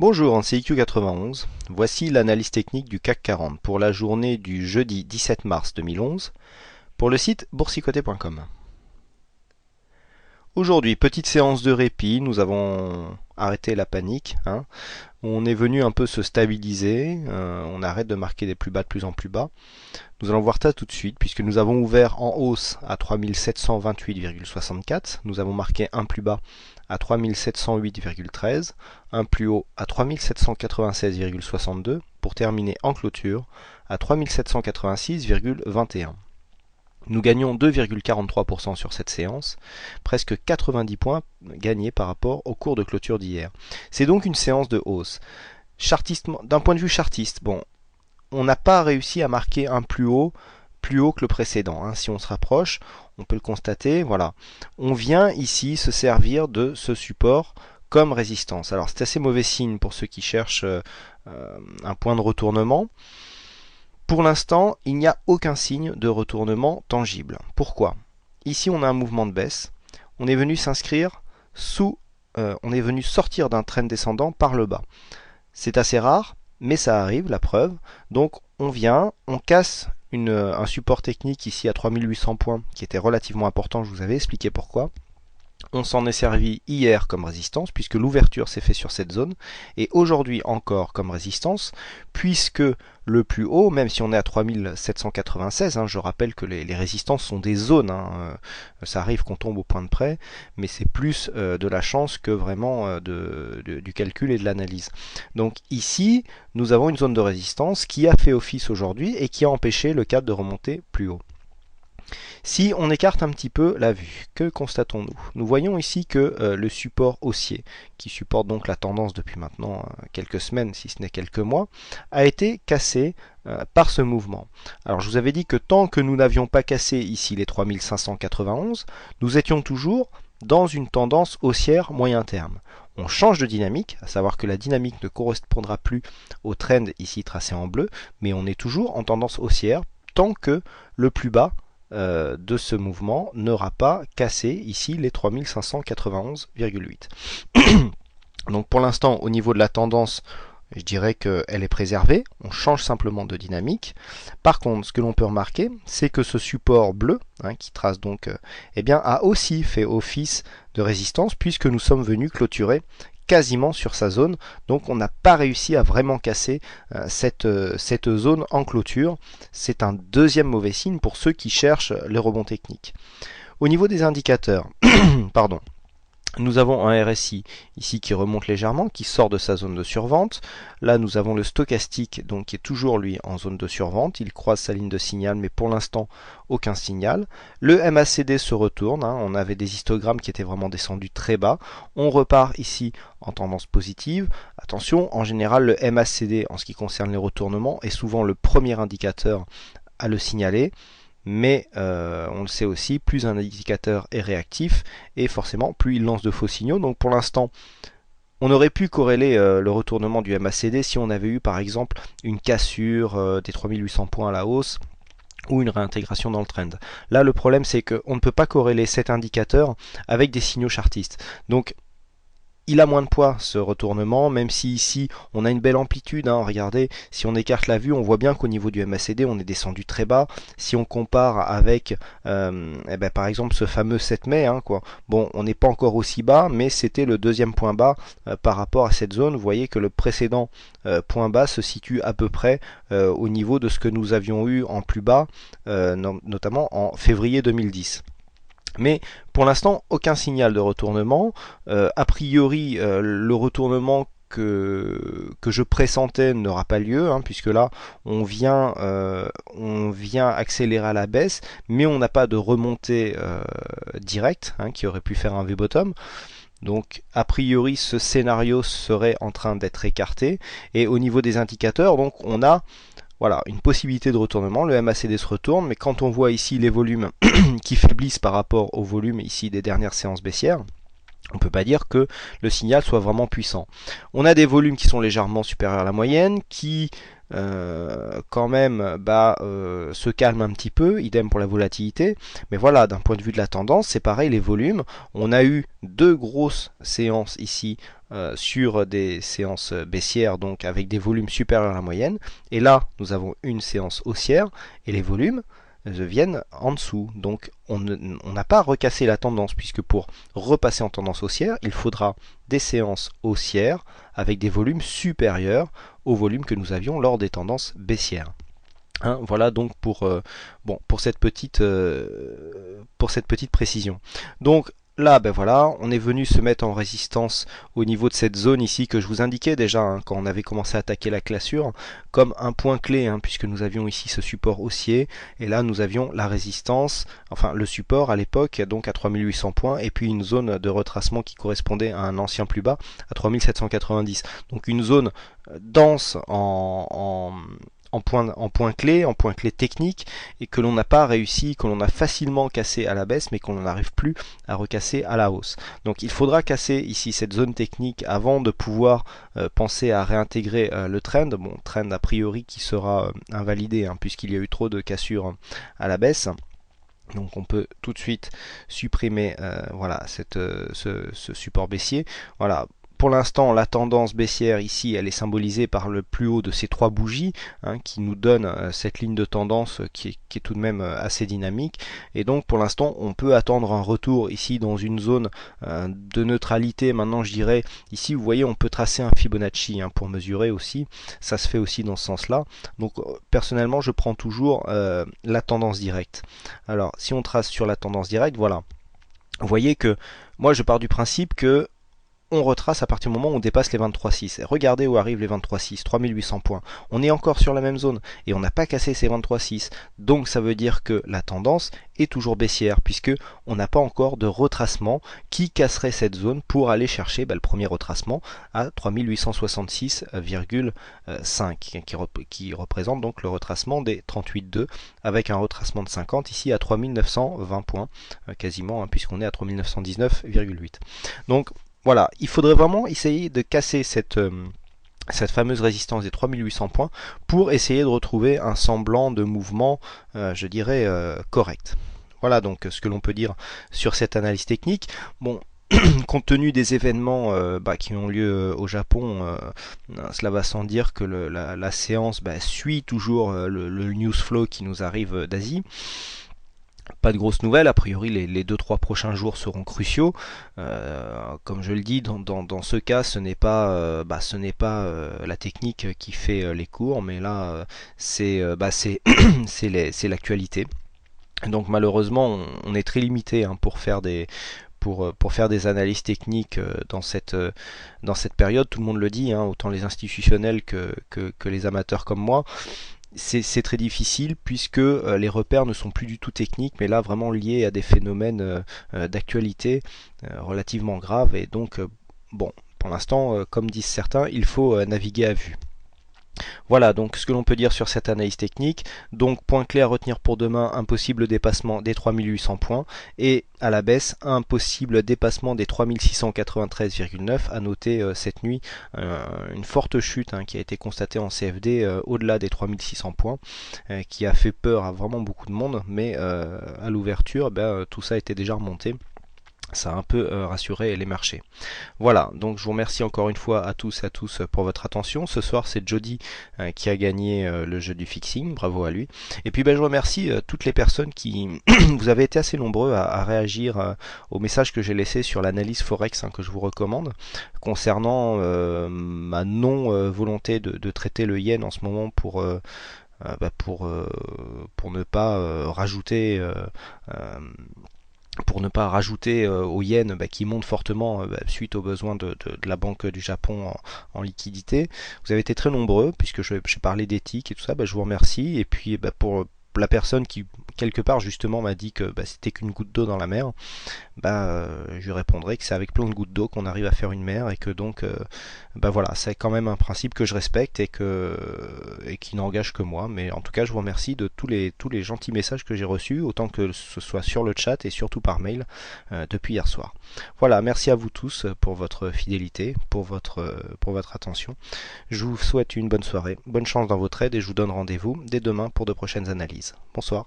Bonjour, c'est IQ91. Voici l'analyse technique du CAC 40 pour la journée du jeudi 17 mars 2011 pour le site boursicoté.com. Aujourd'hui, petite séance de répit, nous avons arrêté la panique. On est venu un peu se stabiliser, on arrête de marquer des plus bas de plus en plus bas. Nous allons voir ça tout de suite puisque nous avons ouvert en hausse à 3728,64. Nous avons marqué un plus bas à 3708,13, un plus haut à 3796,62 pour terminer en clôture à 3786,21. Nous gagnons 2,43% sur cette séance, presque 90 points gagnés par rapport au cours de clôture d'hier. C'est donc une séance de hausse. D'un point de vue chartiste, on n'a pas réussi à marquer un plus haut que le précédent. Si on se rapproche, on peut le constater. Voilà, on vient ici se servir de ce support comme résistance. Alors c'est assez mauvais signe pour ceux qui cherchent un point de retournement. Pour l'instant, il n'y a aucun signe de retournement tangible. Pourquoi? Ici, on a un mouvement de baisse. On est venu s'inscrire on est venu sortir d'un trend descendant par le bas. C'est assez rare, mais ça arrive, la preuve. Donc, on casse un support technique ici à 3800 points, qui était relativement important, je vous avais expliqué pourquoi. On s'en est servi hier comme résistance, puisque l'ouverture s'est faite sur cette zone, et aujourd'hui encore comme résistance, puisque le plus haut, même si on est à 3796, je rappelle que les résistances sont des zones, ça arrive qu'on tombe au point de près, mais c'est plus de la chance que vraiment du calcul et de l'analyse. Donc ici, nous avons une zone de résistance qui a fait office aujourd'hui et qui a empêché le CAC de remonter plus haut. Si on écarte un petit peu la vue, que constatons-nous? Nous voyons ici que le support haussier, qui supporte donc la tendance depuis maintenant quelques semaines, si ce n'est quelques mois, a été cassé par ce mouvement. Alors je vous avais dit que tant que nous n'avions pas cassé ici les 3591, nous étions toujours dans une tendance haussière moyen terme. On change de dynamique, à savoir que la dynamique ne correspondra plus au trend ici tracé en bleu, mais on est toujours en tendance haussière tant que le plus bas de ce mouvement n'aura pas cassé ici les 3591,8. Donc pour l'instant, au niveau de la tendance, je dirais qu'elle est préservée, on change simplement de dynamique. Par contre, ce que l'on peut remarquer, c'est que ce support bleu, qui trace donc, a aussi fait office de résistance puisque nous sommes venus clôturer quasiment sur sa zone, donc on n'a pas réussi à vraiment casser cette zone en clôture. C'est un deuxième mauvais signe pour ceux qui cherchent les rebonds techniques. Au niveau des indicateurs, pardon, nous avons un RSI ici qui remonte légèrement, qui sort de sa zone de survente. Là, nous avons le stochastique donc qui est toujours lui en zone de survente. Il croise sa ligne de signal, mais pour l'instant, aucun signal. Le MACD se retourne. On avait des histogrammes qui étaient vraiment descendus très bas. On repart ici en tendance positive. Attention, en général, le MACD, en ce qui concerne les retournements, est souvent le premier indicateur à le signaler. Mais on le sait aussi, plus un indicateur est réactif et forcément plus il lance de faux signaux. Donc pour l'instant, on aurait pu corréler le retournement du MACD si on avait eu par exemple une cassure des 3800 points à la hausse ou une réintégration dans le trend. Là, le problème, c'est qu'on ne peut pas corréler cet indicateur avec des signaux chartistes. Donc il a moins de poids ce retournement, même si ici on a une belle amplitude. Regardez, si on écarte la vue, on voit bien qu'au niveau du MACD on est descendu très bas. Si on compare avec par exemple ce fameux 7 mai, bon, on n'est pas encore aussi bas, mais c'était le deuxième point bas par rapport à cette zone. Vous voyez que le précédent point bas se situe à peu près au niveau de ce que nous avions eu en plus bas, notamment en février 2010. Mais pour l'instant, aucun signal de retournement. A priori, le retournement que je pressentais n'aura pas lieu, puisque là, on vient accélérer à la baisse, mais on n'a pas de remontée directe qui aurait pu faire un V-bottom. Donc, a priori, ce scénario serait en train d'être écarté. Et au niveau des indicateurs, donc, on a une possibilité de retournement. Le MACD se retourne, mais quand on voit ici les volumes qui faiblissent par rapport au volume ici des dernières séances baissières, On ne peut pas dire que le signal soit vraiment puissant. On a des volumes qui sont légèrement supérieurs à la moyenne, qui quand même se calment un petit peu, idem pour la volatilité. Mais voilà, d'un point de vue de la tendance, c'est pareil, les volumes. On a eu deux grosses séances ici sur des séances baissières, donc avec des volumes supérieurs à la moyenne. Et là, nous avons une séance haussière, et les volumes viennent en dessous. Donc on n'a pas recassé la tendance, puisque pour repasser en tendance haussière, il faudra des séances haussières avec des volumes supérieurs au volume que nous avions lors des tendances baissières. Hein, voilà donc pour cette petite précision. Donc là, ben voilà, on est venu se mettre en résistance au niveau de cette zone ici que je vous indiquais déjà hein, quand on avait commencé à attaquer la cassure, comme un point clé, hein, puisque nous avions ici ce support haussier, et là nous avions la résistance, enfin le support à l'époque, donc à 3800 points, et puis une zone de retracement qui correspondait à un ancien plus bas, à 3790. Donc une zone dense en point clé technique, et que l'on n'a pas réussi, que l'on a facilement cassé à la baisse, mais qu'on n'arrive plus à recasser à la hausse. Donc il faudra casser ici cette zone technique avant de pouvoir penser à réintégrer le trend. Bon, trend a priori qui sera invalidé hein, puisqu'il y a eu trop de cassures à la baisse. Donc on peut tout de suite supprimer voilà ce support baissier. Voilà. Pour l'instant, la tendance baissière ici, elle est symbolisée par le plus haut de ces trois bougies, hein, qui nous donne cette ligne de tendance qui est tout de même assez dynamique. Et donc, pour l'instant, on peut attendre un retour ici dans une zone de neutralité. Maintenant, je dirais, ici, vous voyez, on peut tracer un Fibonacci hein, pour mesurer aussi. Ça se fait aussi dans ce sens-là. Donc, personnellement, je prends toujours la tendance directe. Alors, si on trace sur la tendance directe, voilà. Vous voyez que moi, je pars du principe que on retrace à partir du moment où on dépasse les 23,6. Regardez où arrivent les 23,6, 3800 points. On est encore sur la même zone et on n'a pas cassé ces 23,6. Donc ça veut dire que la tendance est toujours baissière puisque on n'a pas encore de retracement qui casserait cette zone pour aller chercher le premier retracement à 3866,5 qui représente donc le retracement des 38,2 avec un retracement de 50 ici à 3920 points quasiment hein, puisqu'on est à 3919,8. Donc voilà, il faudrait vraiment essayer de casser cette fameuse résistance des 3800 points pour essayer de retrouver un semblant de mouvement, je dirais, correct. Voilà donc ce que l'on peut dire sur cette analyse technique. Bon, compte tenu des événements qui ont lieu au Japon, cela va sans dire que la séance suit toujours le news flow qui nous arrive d'Asie. Pas de grosses nouvelles, a priori les 2-3 prochains jours seront cruciaux. Comme je le dis, dans ce cas, ce n'est pas la technique qui fait les cours, mais là c'est l'actualité. Donc malheureusement, on est très limité hein, pour faire des analyses techniques dans cette période. Tout le monde le dit, hein, autant les institutionnels que les amateurs comme moi. C'est très difficile puisque les repères ne sont plus du tout techniques mais là vraiment liés à des phénomènes d'actualité relativement graves et donc bon pour l'instant comme disent certains il faut naviguer à vue. Voilà donc ce que l'on peut dire sur cette analyse technique. Donc point clé à retenir pour demain, un possible dépassement des 3800 points et à la baisse un possible dépassement des 3693,9. À noter cette nuit une forte chute qui a été constatée en CFD au-delà des 3600 points qui a fait peur à vraiment beaucoup de monde mais à l'ouverture tout ça était déjà remonté. Ça a un peu rassuré les marchés. Voilà, donc je vous remercie encore une fois à tous pour votre attention. Ce soir c'est Jody qui a gagné le jeu du fixing, bravo à lui. Et puis je remercie toutes les personnes qui vous avez été assez nombreux à réagir au message que j'ai laissé sur l'analyse Forex que je vous recommande concernant ma non volonté de traiter le yen en ce moment pour ne pas rajouter au yen qui monte fortement suite aux besoins de la Banque du Japon en liquidité. Vous avez été très nombreux puisque j'ai parlé d'éthique et tout ça, je vous remercie. Et puis pour la personne qui quelque part justement m'a dit que c'était qu'une goutte d'eau dans la mer, je lui répondrai que c'est avec plein de gouttes d'eau qu'on arrive à faire une mer et que donc voilà, c'est quand même un principe que je respecte et qui n'engage que moi. Mais en tout cas, je vous remercie de tous les gentils messages que j'ai reçus, autant que ce soit sur le chat et surtout par mail depuis hier soir. Voilà, merci à vous tous pour votre fidélité, pour votre attention. Je vous souhaite une bonne soirée, bonne chance dans vos trades et je vous donne rendez-vous dès demain pour de prochaines analyses. Bonsoir.